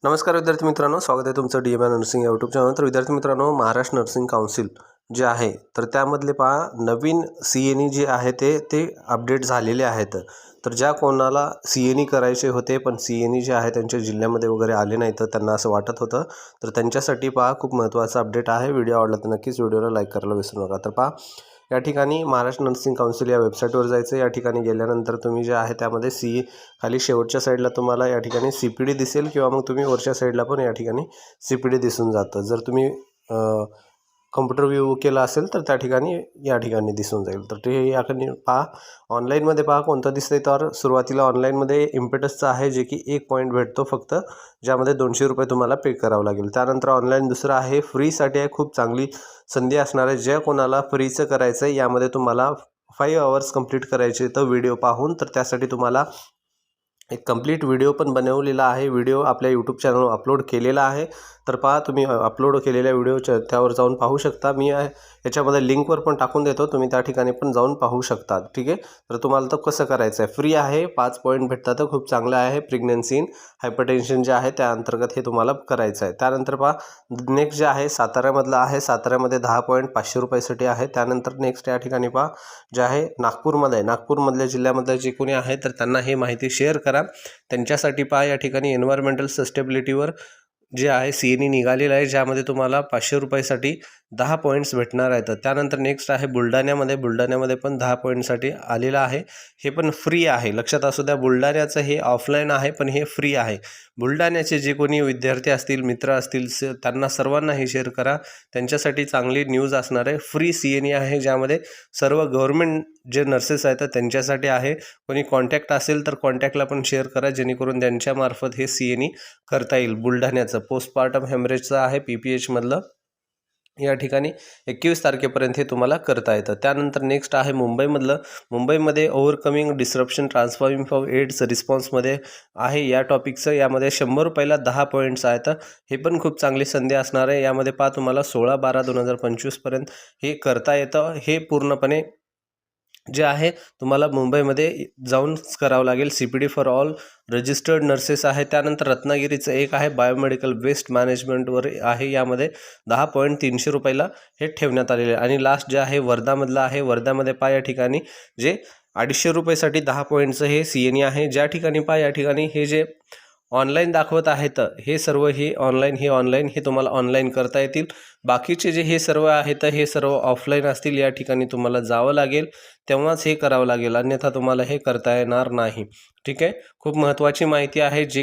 नमस्कार विद्यार्थी मित्रांनो, स्वागत आहे तुमचं DMI नर्सिंग यूट्यूब चॅनल। तर विद्यार्थी मित्रांनो, महाराष्ट्र नर्सिंग काउन्सिल जे आहे तर त्यामधले पहा नवीन CNE जे आहे ते अपडेट झालेले आहेत। तर ज्या कोणाला CNE करायचे होते पण CNE जे आहे त्यांच्या जिल्ह्यामध्ये वगैरे आले नाही तर त्यांना असं वाटत होतं, तर त्यांच्यासाठी पहा खूप महत्त्वाचा अपडेट आहे। व्हिडिओ आवडला तर नक्कीच व्हिडिओला लाईक करायला विसरू नका। तर पहा या ठिकाणी महाराष्ट्र नर्सिंग काउन्सिल या वेबसाईटवर जायचं। या ठिकाणी गेल्यानंतर तुम्ही जे आहे त्यामध्ये खाली शेवटच्या साईडला तुम्हाला या ठिकाणी CPD दिसेल किंवा मग तुम्ही वरच्या साईडला पण या ठिकाणी CPD दिसून जातं। जर तुम्ही कॉम्प्युटर व्ह्यू केला असेल तर त्या ठिकाणी या ठिकाणी दिसून जाईल। तर ते याकडे पहा, ऑनलाईनमध्ये पहा कोणतं दिसतंय। तर सुरुवातीला ऑनलाईनमध्ये इम्पेटसचं आहे जे की 1 पॉईंट भेटतो फक्त, ज्यामध्ये 200 रुपये तुम्हाला पे करावं लागेल। त्यानंतर ऑनलाईन दुसरं आहे फ्रीसाठी आहे, खूप चांगली संधी असणार आहे। ज्या कोणाला फ्रीचं करायचं आहे यामध्ये तुम्हाला 5 आवर्स कंप्लीट करायचे तर व्हिडिओ पाहून, तर त्यासाठी तुम्हाला एक कंप्लीट व्हिडिओ पण बनवलेला आहे। व्हिडिओ आपल्या यूट्यूब चॅनलवर अपलोड केलेला आहे। तर पहा तुम्ही अपलोड केलेल्या व्हिडिओच्या त्यावर जाऊन पाहू शकता। मी याच्यामध्ये लिंकवर पण टाकून देतो, तुम्ही त्या ठिकाणी पण जाऊन पाहू शकता। ठीक आहे, तर तुम्हाला तर कसं करायचं आहे, फ्री आहे, 5 पॉईंट भेटतात, तर खूप चांगलं आहे। प्रेग्नन्सी इन हायपरटेन्शन जे आहे त्या अंतर्गत हे तुम्हाला करायचं आहे। त्यानंतर पहा नेक्स्ट जे आहे साताऱ्यामधलं आहे, साताऱ्यामध्ये 10 पॉईंट 500 रुपयासाठी आहे। त्यानंतर नेक्स्ट या ठिकाणी पहा जे आहे नागपूरमध्ये आहे, नागपूरमधल्या जिल्ह्यामधलं जे कोणी आहे तर त्यांना हे माहिती शेअर करा। त्यांच्यासाठी पहा या ठिकाणी एन्व्हायरमेंटल सस्टेबिलिटीवर जे आहे CNE निघालेलं आहे, ज्यामध्ये तुम्हाला 500 रुपयासाठी 10 पॉईंट्स भेटणार आहेत। त्यानंतर नेक्स्ट आहे बुलढाण्यामध्ये पण 10 पॉईंटसाठी आलेलं आहे, हे पण फ्री आहे। लक्षात असू द्या, बुलढाण्याचं हे ऑफलाईन आहे पण हे फ्री आहे। बुलढाण्याचे जे कोणी विद्यार्थी असतील, मित्र असतील, त्यांना सर्वांना हे शेअर करा, त्यांच्यासाठी चांगली न्यूज असणार आहे। फ्री CNE आहे, ज्यामध्ये सर्व गव्हर्नमेंट जे नर्सेस आहेत त्यांच्यासाठी आहे। कोणी कॉन्टॅक्ट असेल तर कॉन्टॅक्टला पण शेअर करा, जेणेकरून त्यांच्यामार्फत हे CNE करता येईल। बुलढाण्याचं पोस्टपार्टम हेमरेजचं आहे, PPH मधलं, या ठिकाणी 21 तारखेपर्यंत हे तुम्हाला करता येतं। त्यानंतर नेक्स्ट आहे मुंबईमध्ये ओव्हरकमिंग डिस्रप्शन ट्रान्सफॉर्मिंग फॉर एड्स रिस्पॉन्समध्ये आहे या टॉपिकचं। यामध्ये 100 रुपयाला 10 पॉईंट्स आहेत, हे पण खूप चांगली संधी असणार आहे। यामध्ये पहा तुम्हाला 16/12/2025 पर्यंत हे करता येतं। हे पूर्णपणे जे आहे तुम्हाला मुंबईमध्ये जाऊन करावं लागेल। CPD for all registered nurses आहे। त्यानंतर रत्नागिरीचं एक आहे, बायोमेडिकल वेस्ट मॅनेजमेंटवर आहे, यामध्ये 10 पॉईंट 300 रुपयाला हे ठेवण्यात आलेले आहे। आणि लास्ट जे आहे वर्धामधलं आहे, वर्धामध्ये पहा या ठिकाणी जे 250 रुपयासाठी 10 पॉईंटचं हे CNE आहे। ज्या ठिकाणी पहा या ठिकाणी हे जे ऑनलाईन दाखवत आहेत हे सर्व हे ऑनलाईन हे तुम्हाला ऑनलाईन करता येतील। बाकीचे जे हे सर्व आहेत हे सर्व ऑफलाईन असतील। या ठिकाणी तुम्हाला जावं लागेल, तेव्हाच हे करावं लागेल, अन्यथा तुम्हाला हे करता येणार नाही। ठीक आहे, खूप महत्त्वाची माहिती आहे। जे